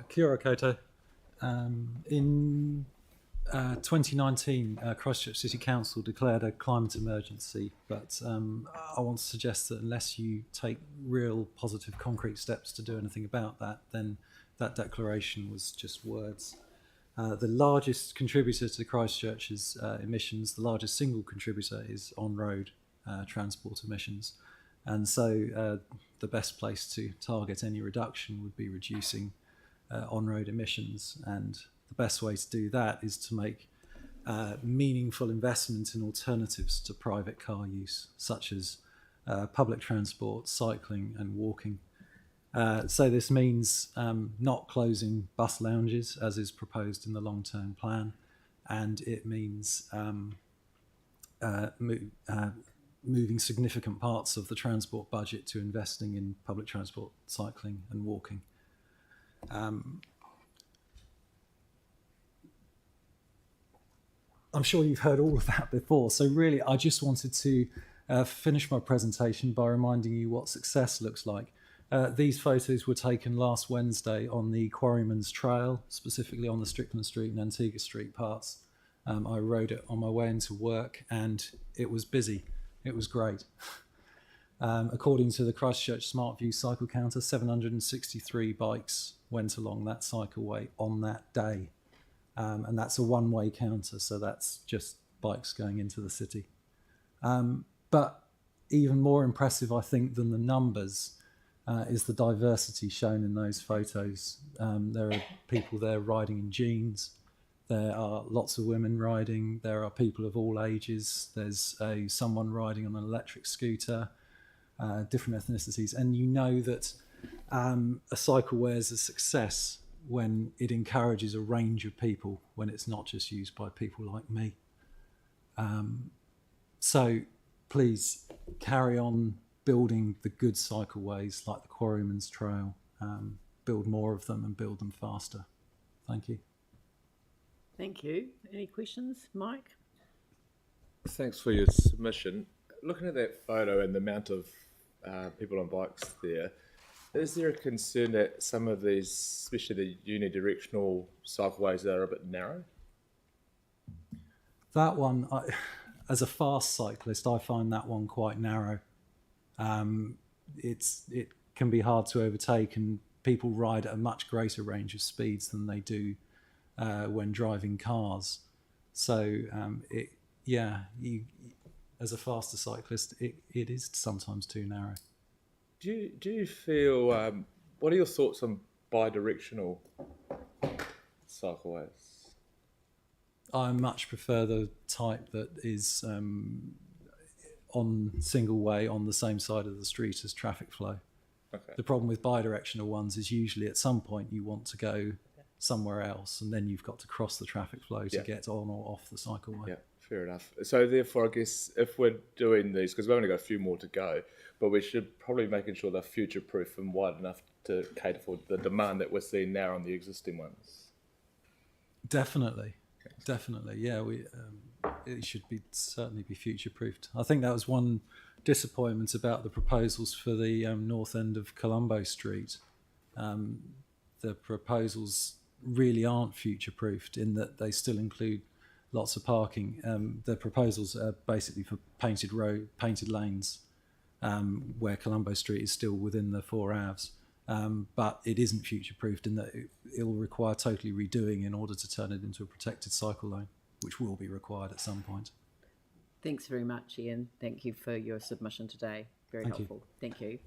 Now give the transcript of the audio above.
Kia ora koutou. In 2019, Christchurch City Council declared a climate emergency, but I want to suggest that unless you take real positive concrete steps to do anything about that, then that declaration was just words. The largest contributor to Christchurch's emissions, the largest single contributor, is on-road transport emissions. And so the best place to target any reduction would be reducing on-road emissions. And the best way to do that is to make meaningful investment in alternatives to private car use, such as public transport, cycling and walking. So this means not closing bus lounges, as is proposed in the long-term plan, and it means moving significant parts of the transport budget to investing in public transport, cycling and walking. I'm sure you've heard all of that before, so really I just wanted to finish my presentation by reminding you what success looks like. These photos were taken last Wednesday on the Quarryman's Trail, specifically on the Strickland Street and Antigua Street parts. I rode it on my way into work and it was busy. It was great. According to the Christchurch Smart View cycle counter, 763 bikes went along that cycleway on that day. And that's a one-way counter, so that's just bikes going into the city. But even more impressive, I think, than the numbers is the diversity shown in those photos. There are people there riding in jeans. There are lots of women riding. There are people of all ages. There's someone riding on an electric scooter, different ethnicities. And you know that a cycleway is a success when it encourages a range of people, when it's not just used by people like me. So please carry on building the good cycleways like the Quarryman's Trail. Build more of them and build them faster. Thank you. Thank you. Any questions, Mike? Thanks for your submission. Looking at that photo and the amount of people on bikes there, is there a concern that some of these, especially the unidirectional cycleways, are a bit narrow? That one, as a fast cyclist, I find that one quite narrow. It can be hard to overtake, and people ride at a much greater range of speeds than they do when driving cars. So as a faster cyclist, it is sometimes too narrow. Do you feel, what are your thoughts on bi-directional cycleways? I much prefer the type that is on single way on the same side of the street as traffic flow. Okay. The problem with bi-directional ones is usually at some point you want to go somewhere else, and then you've got to cross the traffic flow to get on or off the cycleway. Yeah, fair enough. So therefore, I guess if we're doing these, because we've only got a few more to go, but we should probably making sure they're future-proof and wide enough to cater for the demand that we're seeing now on the existing ones. Definitely, yeah. It should certainly be future-proofed. I think that was one disappointment about the proposals for the north end of Colombo Street. The proposals really aren't future-proofed in that they still include lots of parking. The proposals are basically for painted lanes, where Colombo Street is still within the 4 Avs. But it isn't future-proofed in that it will require totally redoing in order to turn it into a protected cycle lane, which will be required at some point. Thanks very much, Ian. Thank you for your submission today. Very helpful. Thank you.